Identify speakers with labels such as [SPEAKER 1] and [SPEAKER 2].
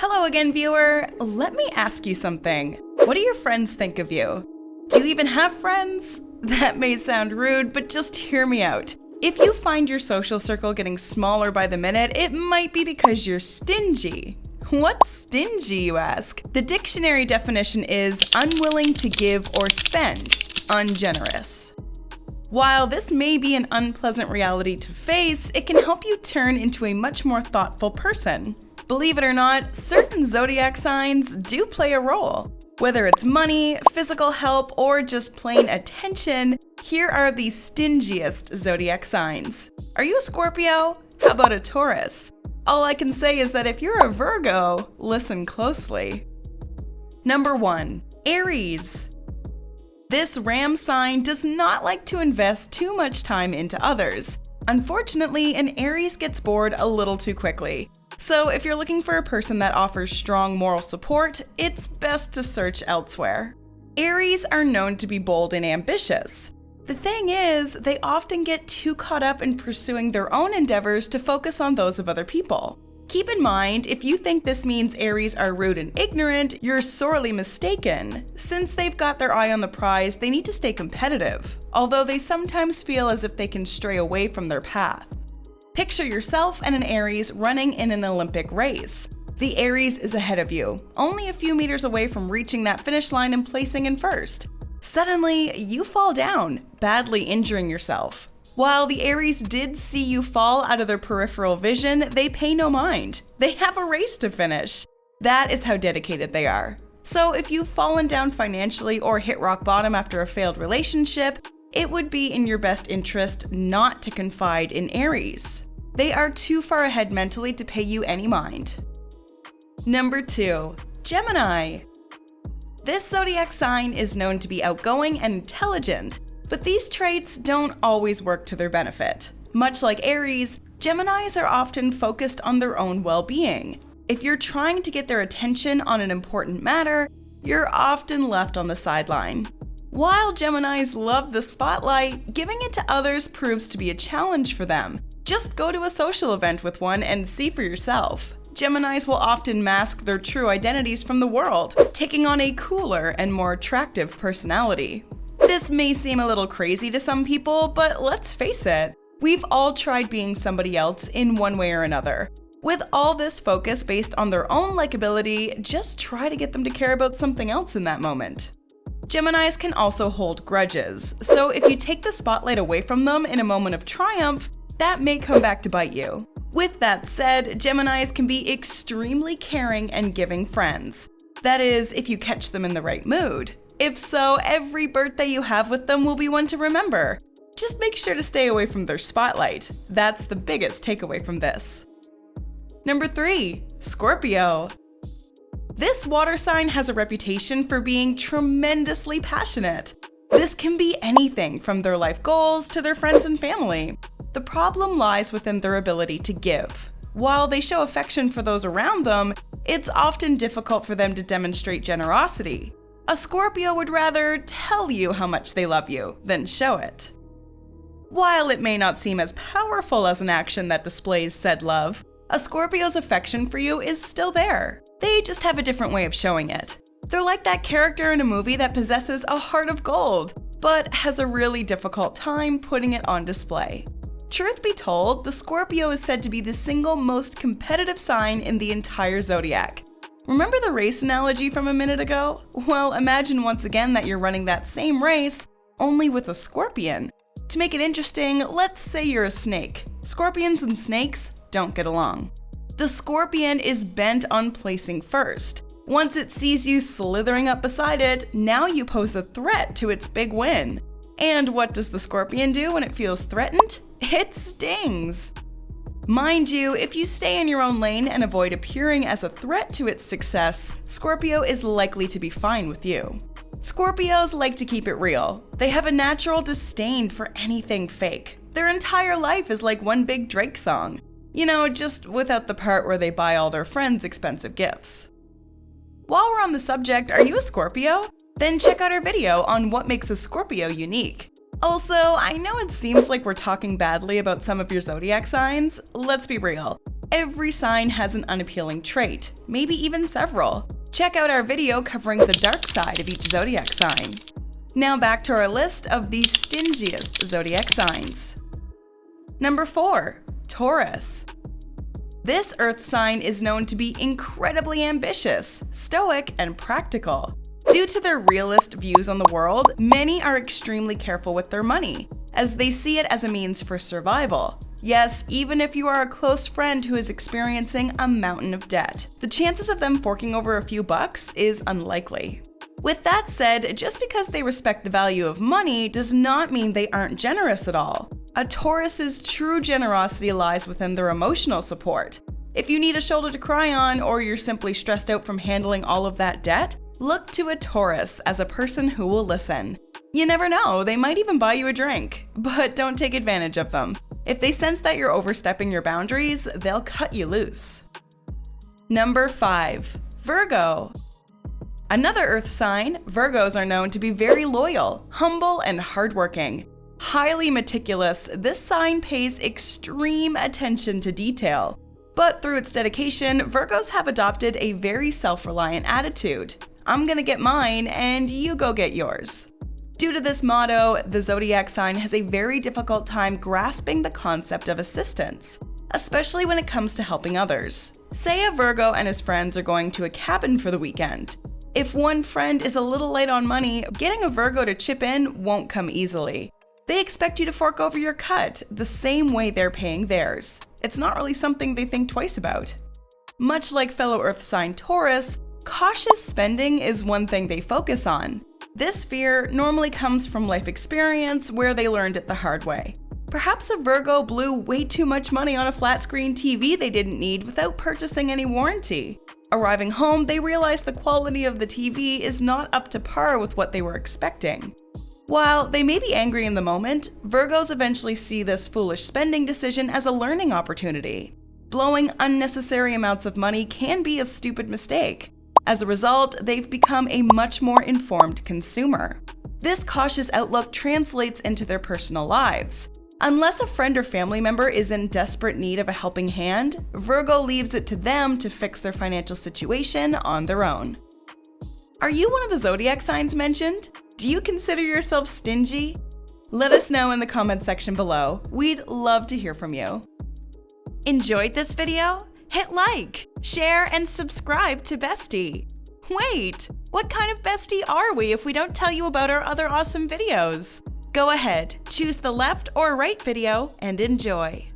[SPEAKER 1] Hello again, viewer. Let me ask you something. What do your friends think of you? Do you even have friends? That may sound rude, but just hear me out. If you find your social circle getting smaller by the minute, it might be because you're stingy. What's stingy, you ask? The dictionary definition is unwilling to give or spend, ungenerous. While this may be an unpleasant reality to face, it can help you turn into a much more thoughtful person. Believe it or not, certain zodiac signs do play a role. Whether it's money, physical help, or just plain attention, here are the stingiest zodiac signs. Are you a Scorpio? How about a Taurus? All I can say is that if you're a Virgo, listen closely. Number 1. Aries. This ram sign does not like to invest too much time into others. Unfortunately, an Aries gets bored a little too quickly. So if you're looking for a person that offers strong moral support, it's best to search elsewhere. Aries are known to be bold and ambitious. The thing is, they often get too caught up in pursuing their own endeavors to focus on those of other people. Keep in mind, if you think this means Aries are rude and ignorant, you're sorely mistaken. Since they've got their eye on the prize, they need to stay competitive, although they sometimes feel as if they can stray away from their path. Picture yourself and an Aries running in an Olympic race. The Aries is ahead of you, only a few meters away from reaching that finish line and placing in first. Suddenly, you fall down, badly injuring yourself. While the Aries did see you fall out of their peripheral vision, they pay no mind. They have a race to finish. That is how dedicated they are. So if you've fallen down financially or hit rock bottom after a failed relationship, it would be in your best interest not to confide in Aries. They are too far ahead mentally to pay you any mind. Number 2. Gemini. This zodiac sign is known to be outgoing and intelligent, but these traits don't always work to their benefit. Much like Aries, Geminis are often focused on their own well-being. If you're trying to get their attention on an important matter, you're often left on the sideline. While Geminis love the spotlight, giving it to others proves to be a challenge for them. Just go to a social event with one and see for yourself. Geminis will often mask their true identities from the world, taking on a cooler and more attractive personality. This may seem a little crazy to some people, but let's face it, we've all tried being somebody else in one way or another. With all this focus based on their own likability, just try to get them to care about something else in that moment. Geminis can also hold grudges, so if you take the spotlight away from them in a moment of triumph, that may come back to bite you. With that said, Geminis can be extremely caring and giving friends. That is, if you catch them in the right mood. If so, every birthday you have with them will be one to remember. Just make sure to stay away from their spotlight. That's the biggest takeaway from this. Number 3. Scorpio. This water sign has a reputation for being tremendously passionate. This can be anything from their life goals to their friends and family. The problem lies within their ability to give. While they show affection for those around them, it's often difficult for them to demonstrate generosity. A Scorpio would rather tell you how much they love you than show it. While it may not seem as powerful as an action that displays said love, a Scorpio's affection for you is still there. They just have a different way of showing it. They're like that character in a movie that possesses a heart of gold, but has a really difficult time putting it on display. Truth be told, the Scorpio is said to be the single most competitive sign in the entire zodiac. Remember the race analogy from a minute ago? Well, imagine once again that you're running that same race, only with a scorpion. To make it interesting, let's say you're a snake. Scorpions and snakes don't get along. The scorpion is bent on placing first. Once it sees you slithering up beside it, now you pose a threat to its big win. And what does the scorpion do when it feels threatened? It stings. Mind you, if you stay in your own lane and avoid appearing as a threat to its success, Scorpio is likely to be fine with you. Scorpios like to keep it real. They have a natural disdain for anything fake. Their entire life is like one big Drake song. You know, just without the part where they buy all their friends expensive gifts. While we're on the subject, are you a Scorpio? Then check out our video on what makes a Scorpio unique. Also, I know it seems like we're talking badly about some of your zodiac signs. Let's be real. Every sign has an unappealing trait, maybe even several. Check out our video covering the dark side of each zodiac sign. Now back to our list of the stingiest zodiac signs. Number 4. Taurus. This earth sign is known to be incredibly ambitious, stoic, and practical. Due to their realist views on the world, many are extremely careful with their money, as they see it as a means for survival. Yes, even if you are a close friend who is experiencing a mountain of debt, the chances of them forking over a few bucks is unlikely. With that said, just because they respect the value of money does not mean they aren't generous at all. A Taurus's true generosity lies within their emotional support. If you need a shoulder to cry on, or you're simply stressed out from handling all of that debt, look to a Taurus as a person who will listen. You never know, they might even buy you a drink, but don't take advantage of them. If they sense that you're overstepping your boundaries, they'll cut you loose. Number 5. Virgo. Another earth sign, Virgos are known to be very loyal, humble, and hardworking. Highly meticulous, this sign pays extreme attention to detail. But through its dedication, Virgos have adopted a very self-reliant attitude. I'm gonna get mine, and you go get yours. Due to this motto, the zodiac sign has a very difficult time grasping the concept of assistance, especially when it comes to helping others. Say a Virgo and his friends are going to a cabin for the weekend. If one friend is a little light on money, getting a Virgo to chip in won't come easily. They expect you to fork over your cut the same way they're paying theirs. It's not really something they think twice about. Much like fellow earth sign Taurus, cautious spending is one thing they focus on. This fear normally comes from life experience where they learned it the hard way. Perhaps a Virgo blew way too much money on a flat screen TV they didn't need without purchasing any warranty. Arriving home, they realized the quality of the TV is not up to par with what they were expecting. While they may be angry in the moment, Virgos eventually see this foolish spending decision as a learning opportunity. Blowing unnecessary amounts of money can be a stupid mistake. As a result, they've become a much more informed consumer. This cautious outlook translates into their personal lives. Unless a friend or family member is in desperate need of a helping hand, Virgo leaves it to them to fix their financial situation on their own. Are you one of the zodiac signs mentioned? Do you consider yourself stingy? Let us know in the comment section below. We'd love to hear from you. Enjoyed this video? Hit like, share, and subscribe to Bestie. Wait, what kind of bestie are we if we don't tell you about our other awesome videos? Go ahead, choose the left or right video and enjoy.